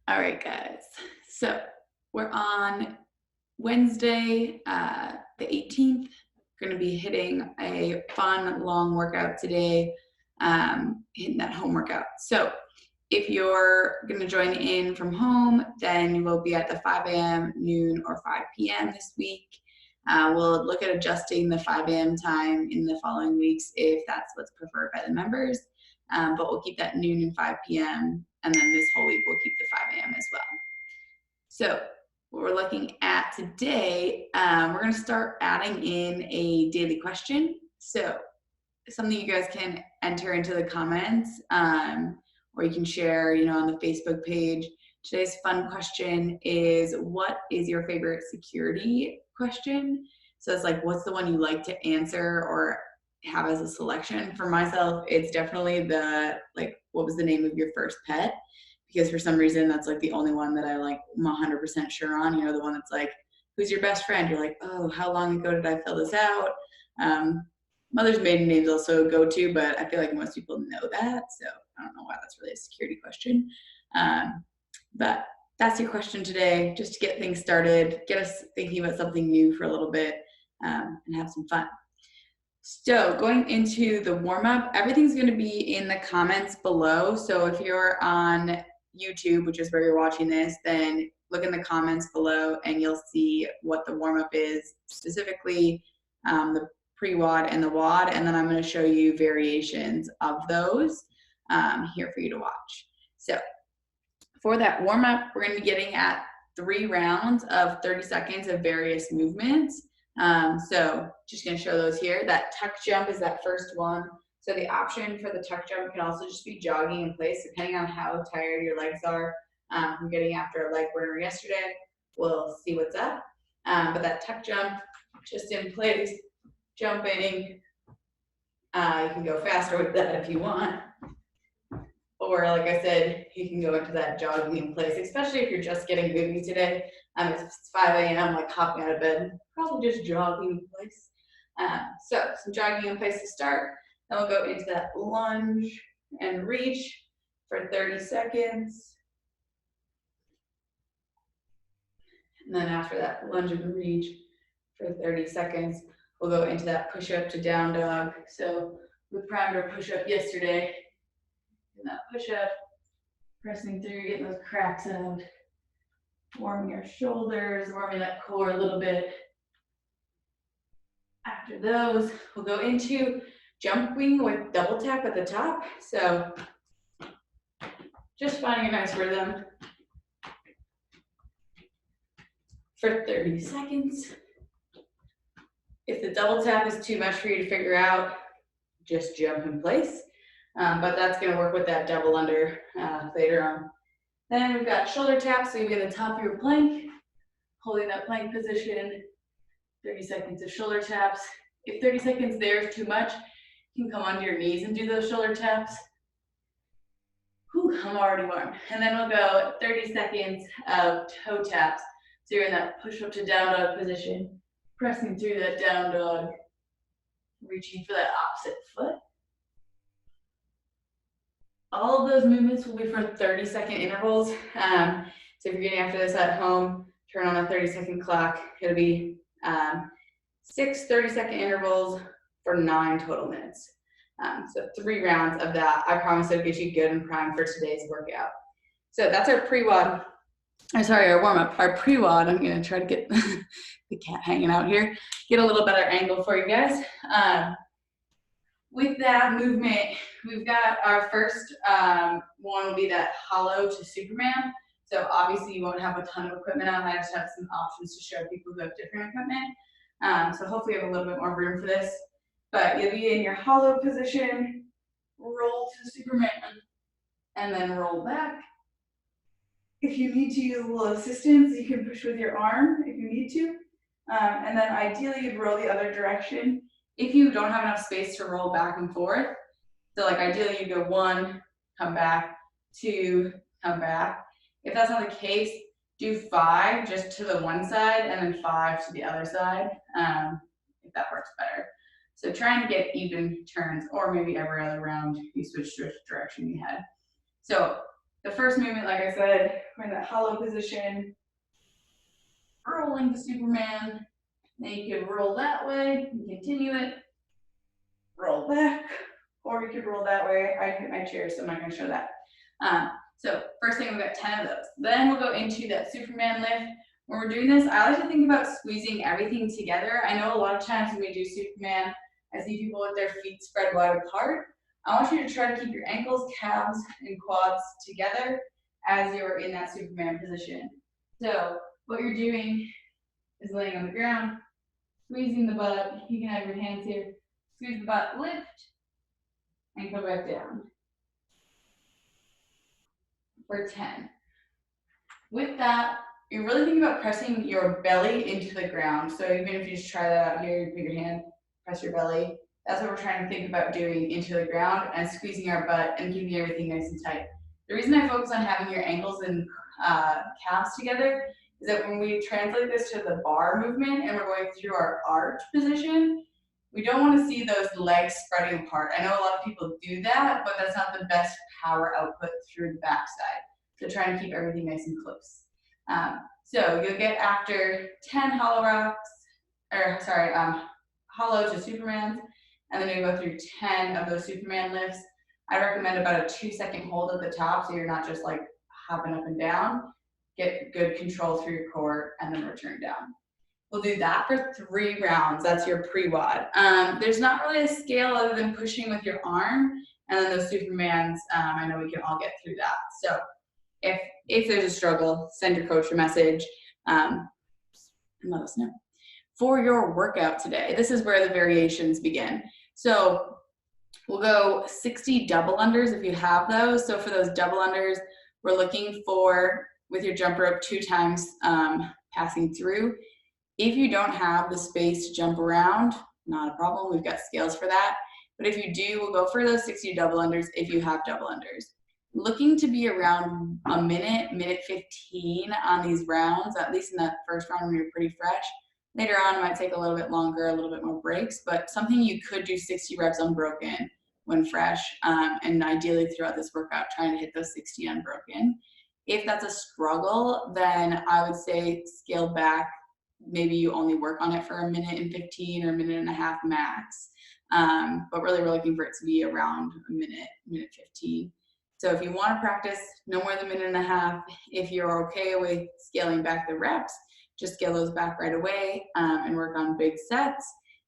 All right, guys. So we're on Wednesday, the 18th. We're going to be hitting a fun, long workout today, hitting that home workout. So if you're going to join in from home, then you will be at the 5 a.m., noon, or 5 p.m. this week. We'll look at adjusting the 5 a.m. time in the following weeks if that's what's preferred by the members. But we'll keep that noon and 5 p.m. And then this whole week we'll keep the 5 a.m. as well. So what we're looking at today, we're going to start adding in a daily question. So something you guys can enter into the comments, or you can share, on the Facebook page. Today's fun question is, what is your favorite security question? So it's like, what's the one you like to answer or have as a selection? For myself, it's definitely the, like, what was the name of your first pet? Because for some reason, that's like the only one that I like, I'm 100% sure on, the one that's like, who's your best friend? You're like, oh, how long ago did I fill this out? Mother's maiden name's also a go-to, but I feel like most people know that, so I don't know why that's really a security question. But that's your question today, just to get things started, get us thinking about something new for a little bit, and have some fun. So going into the warm-up, everything's going to be in the comments below. So if you're on YouTube, which is where you're watching this, then look in the comments below and you'll see what the warm-up is, specifically the PreWOD and the WOD, and then I'm going to show you variations of those here for you to watch. So for that warm-up, we're going to be getting at 3 rounds of 30 seconds of various movements. So just going to show those here. That tuck jump is that first one. So the option for the tuck jump can also just be jogging in place, depending on how tired your legs are from getting after a leg burner yesterday. We'll see what's up. But that tuck jump, just in place, jumping. You can go faster with that if you want. Or like I said, you can go into that jogging in place, especially if you're just getting moving today. If it's 5 a.m., like hopping out of bed, probably just jogging in place. So some jogging in place to start. Then we'll go into that lunge and reach for 30 seconds. And then after that lunge and reach for 30 seconds, we'll go into that push-up to down dog. So we primed our push-up yesterday. And that push-up, pressing through, getting those cracks out, warming your shoulders, warming that core a little bit. After those, we'll go into jumping with double tap at the top. So just finding a nice rhythm for 30 seconds. If the double tap is too much for you to figure out, just jump in place. But that's going to work with that double under later on. Then we've got shoulder taps, so you'll be at the top of your plank, holding that plank position, 30 seconds of shoulder taps. If 30 seconds there is too much, you can come onto your knees and do those shoulder taps. Whew, I'm already warm. And then we'll go 30 seconds of toe taps. So you're in that push up to down dog position, pressing through that down dog, reaching for that opposite foot. All of those movements will be for 30-second intervals. So if you're getting after this at home, turn on a 30-second clock. It'll be 6 30-second intervals for 9 total minutes. So 3 rounds of that. I promise it'll get you good and primed for today's workout. So that's our PreWOD. Our warm-up, our PreWOD. I'm going to try to get the cat hanging out here. Get a little better angle for you guys. With that movement, we've got our first one will be that hollow to Superman. So obviously you won't have a ton of equipment on. I just have some options to show people who have different equipment. So hopefully you have a little bit more room for this. But you'll be in your hollow position, roll to Superman, and then roll back. If you need to use a little assistance, you can push with your arm if you need to. And then ideally you'd roll the other direction. If you don't have enough space to roll back and forth, so like ideally you go 1, come back, 2, come back. If that's not the case, do 5 just to the one side and then 5 to the other side, if that works better. So try and get even turns, or maybe every other round you switch to which direction you head. So the first movement, like I said, we're in that hollow position, rolling to Superman. Then you could roll that way and continue it, roll back, or you could roll that way. I hit my chair, so I'm not going to show that. So first thing, we've got 10 of those. Then we'll go into that Superman lift. When we're doing this, I like to think about squeezing everything together. I know a lot of times when we do Superman, I see people with their feet spread wide apart. I want you to try to keep your ankles, calves, and quads together as you're in that Superman position. So what you're doing is laying on the ground, squeezing the butt. You can have your hands here. Squeeze the butt, lift, and come back down for 10. With that, you're really thinking about pressing your belly into the ground. So even if you just try that out here, you put your hand, press your belly. That's what we're trying to think about doing, into the ground and squeezing our butt and keeping everything nice and tight. The reason I focus on having your ankles and calves together is that when we translate this to the bar movement and we're going through our arch position, we don't want to see those legs spreading apart. I know a lot of people do that, but that's not the best power output through the backside. So try and keep everything nice and close. So you'll get after 10 hollow rocks, or sorry, hollow to Supermans, and then you go through 10 of those Superman lifts. I recommend about a 2-second hold at the top, so you're not just like hopping up and down. Get good control through your core and then return down. We'll do that for 3 rounds. That's your pre-WOD. There's not really a scale other than pushing with your arm, and then those Supermans, I know we can all get through that. So if there's a struggle, send your coach a message and let us know. For your workout today, this is where the variations begin. So we'll go 60 double unders if you have those. So for those double unders, we're looking for, with your jump rope 2 times passing through. If you don't have the space to jump around, not a problem. We've got scales for that. But if you do, we'll go for those 60 double unders if you have double unders. Looking to be around a minute 15 on these rounds, at least in that first round when you're pretty fresh. Later on, it might take a little bit longer, a little bit more breaks, but something you could do 60 reps unbroken when fresh, and ideally throughout this workout, trying to hit those 60 unbroken. If that's a struggle, then I would say scale back. Maybe you only work on it for a minute and 15 or a minute and a half max. But really we're looking for it to be around a minute 15. So if you want to practice no more than a minute and a half, if you're okay with scaling back the reps, just scale those back right away and work on big sets.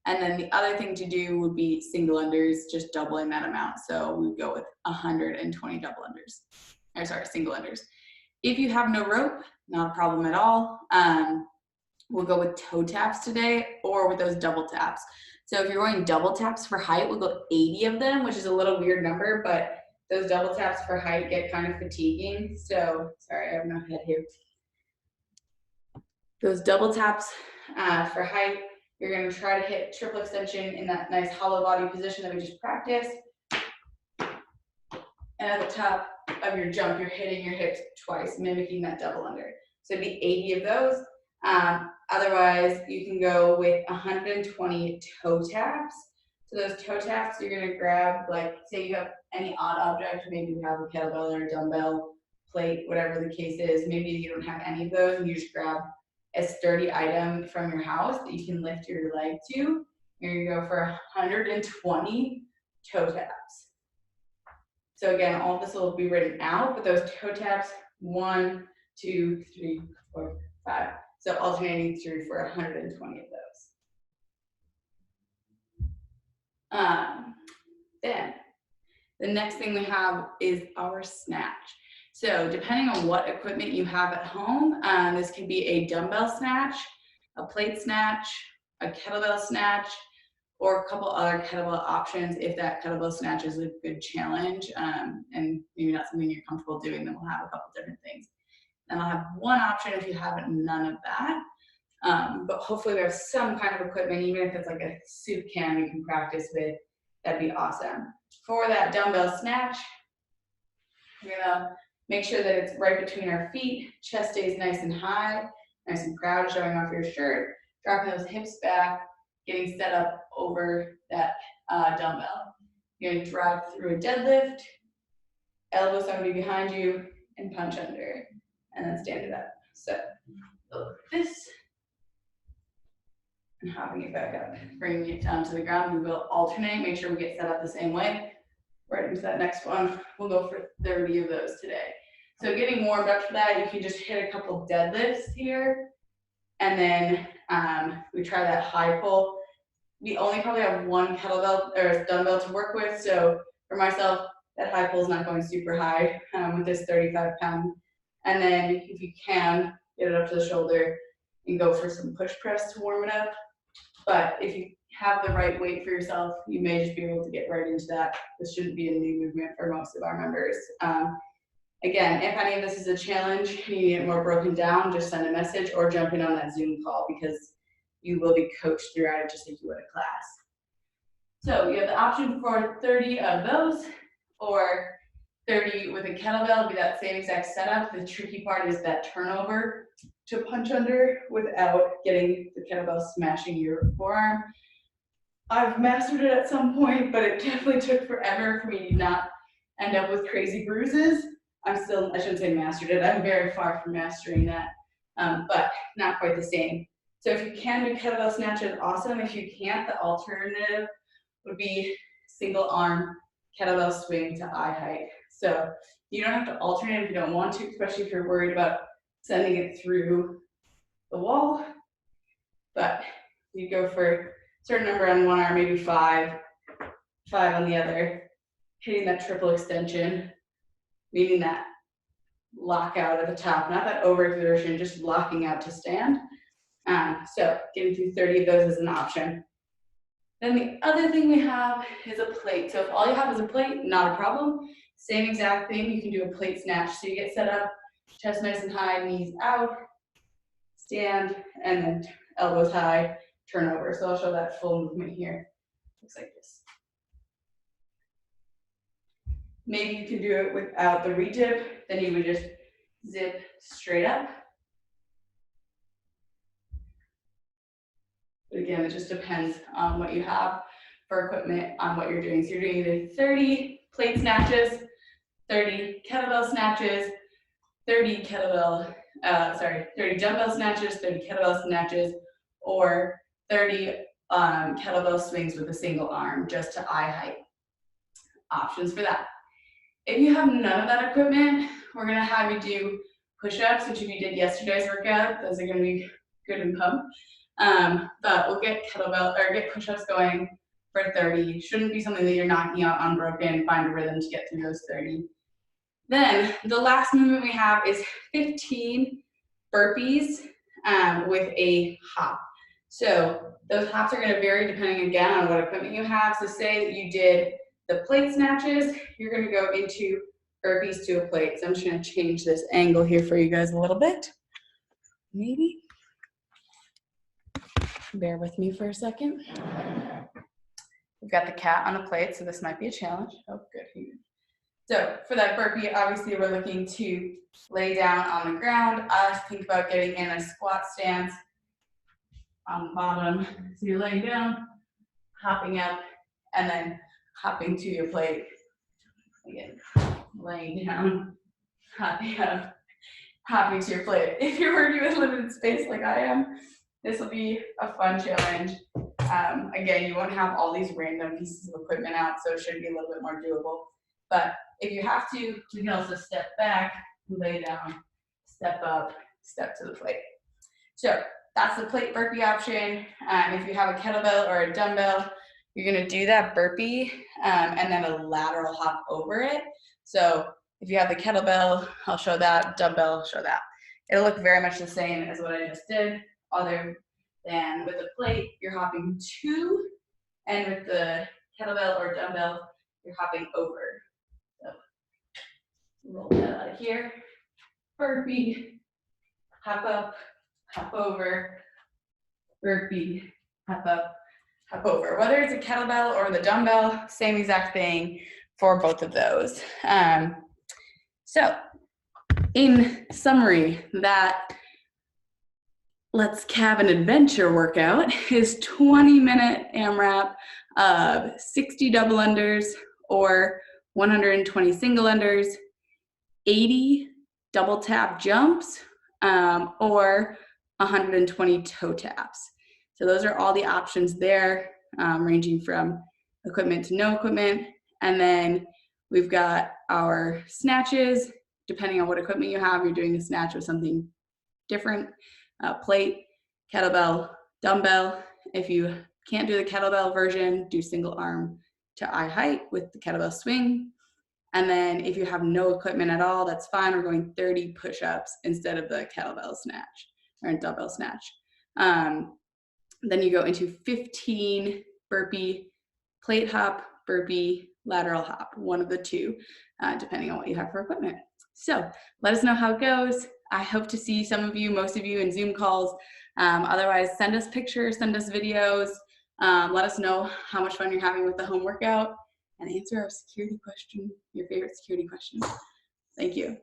And then the other thing to do would be single unders, just doubling that amount. So we go with 120 double unders, or sorry, single unders. If you have no rope, not a problem at all. We'll go with toe taps today or with those double taps. So if you're going double taps for height, we'll go 80 of them, which is a little weird number, but those double taps for height get kind of fatiguing. So, sorry, I have no head here. Those double taps for height, you're going to try to hit triple extension in that nice hollow body position that we just practiced. And at the top of your jump, you're hitting your hips twice, mimicking that double under. So it'd be 80 of those. Otherwise, you can go with 120 toe taps. So those toe taps, you're going to grab, like, say you have any odd object, maybe you have a kettlebell or a dumbbell, plate, whatever the case is. Maybe you don't have any of those and you just grab a sturdy item from your house that you can lift your leg to. Here you go for 120 toe taps. So again, all this will be written out, but those toe taps, 1, 2, 3, 4, 5. So alternating through for 120 of those. Then the next thing we have is our snatch. So depending on what equipment you have at home, this could be a dumbbell snatch, a plate snatch, a kettlebell snatch, or a couple other kettlebell options if that kettlebell snatch is a good challenge and maybe not something you're comfortable doing, then we'll have a couple different things. And I'll have one option if you have none of that. But hopefully we have some kind of equipment, even if it's like a soup can you can practice with, that'd be awesome. For that dumbbell snatch, we're gonna make sure that it's right between our feet, chest stays nice and high, nice and proud, showing off your shirt, dropping those hips back, getting set up over that dumbbell. You're gonna drive through a deadlift, elbows are gonna be behind you, and punch under, and then stand it up. So look at this, and hopping it back up, bringing it down to the ground. We will alternate, make sure we get set up the same way. Right into that next one. We'll go for 30 of those today. So getting warmed up for that, you can just hit a couple deadlifts here, and then we try that high pull. We only probably have one kettlebell or dumbbell to work with, so for myself, that high pull is not going super high with this 35-pound. And then if you can, get it up to the shoulder and go for some push press to warm it up. But if you have the right weight for yourself, you may just be able to get right into that. This shouldn't be a new movement for most of our members. Again, if any of this is a challenge, you need it more broken down, just send a message or jump in on that Zoom call, because you will be coached throughout it just like you would a class. So you have the option for 30 of those, or 30 with a kettlebell. It'll be that same exact setup. The tricky part is that turnover to punch under without getting the kettlebell smashing your forearm. I've mastered it at some point, but it definitely took forever for me to not end up with crazy bruises. I shouldn't say mastered it. I'm very far from mastering that, but not quite the same. So if you can do kettlebell snatches, awesome. If you can't, the alternative would be single arm kettlebell swing to eye height. So you don't have to alternate if you don't want to, especially if you're worried about sending it through the wall. But you go for a certain number on one arm, maybe five on the other, hitting that triple extension, meaning that lockout at the top, not that overexertion, just locking out to stand. So getting through 30 of those is an option. Then the other thing we have is a plate. So if all you have is a plate, not a problem. Same exact thing, you can do a plate snatch. So you get set up, chest nice and high, knees out, stand, and then elbows high, turn over. So I'll show that full movement here. Looks like this. Maybe you can do it without the re-dip, then you would just zip straight up. But again, it just depends on what you have for equipment, on what you're doing. So you're doing either 30 plate snatches, 30 kettlebell snatches, 30 dumbbell snatches, 30 kettlebell snatches, or 30 kettlebell swings with a single arm, just to eye height. Options for that. If you have none of that equipment, we're gonna have you do push-ups, which if you did yesterday's workout, those are gonna be good and pumped. But we'll get push-ups going for 30. Shouldn't be something that you're knocking out unbroken. Find a rhythm to get through those 30. Then the last movement we have is 15 burpees with a hop. So those hops are going to vary depending again on what equipment you have. So say that you did the plate snatches, you're going to go into burpees to a plate. So I'm just going to change this angle here for you guys a little bit. Maybe. Bear with me for a second. We've got the cat on a plate, so this might be a challenge. Oh, good. So for that burpee, obviously we're looking to lay down on the ground. I think about getting in a squat stance on the bottom. So you're laying down, hopping up, and then hopping to your plate. Again, laying down, hopping up, hopping to your plate. If you're working with limited space like I am, this will be a fun challenge. Again, you won't have all these random pieces of equipment out, so it should be a little bit more doable. But if you have to, you can also step back, lay down, step up, step to the plate. So that's the plate burpee option. If you have a kettlebell or a dumbbell, you're gonna do that burpee and then a lateral hop over it. So if you have the kettlebell, I'll show that, dumbbell, I'll show that. It'll look very much the same as what I just did, other than with the plate, you're hopping to, and with the kettlebell or dumbbell, you're hopping over. So roll that out of here, burpee, hop up, hop over, burpee, hop up, hop over. Whether it's a kettlebell or the dumbbell, same exact thing for both of those. So in summary, that Let's Calve an Adventure workout is 20-minute AMRAP of 60 double unders or 120 single unders, 80 double tap jumps, or 120 toe taps. So those are all the options there, ranging from equipment to no equipment. And then we've got our snatches. Depending on what equipment you have, you're doing a snatch with something different, plate, kettlebell, dumbbell. If you can't do the kettlebell version, do single arm to eye height with the kettlebell swing. And then if you have no equipment at all, that's fine. We're going 30 push-ups instead of the kettlebell snatch or dumbbell snatch. Then you go into 15 burpee plate hop, burpee lateral hop, one of the two, depending on what you have for equipment. So let us know how it goes. I hope to see some of you, most of you, in Zoom calls. Otherwise, send us pictures, send us videos. Let us know how much fun you're having with the home workout, and answer our security question, your favorite security question. Thank you.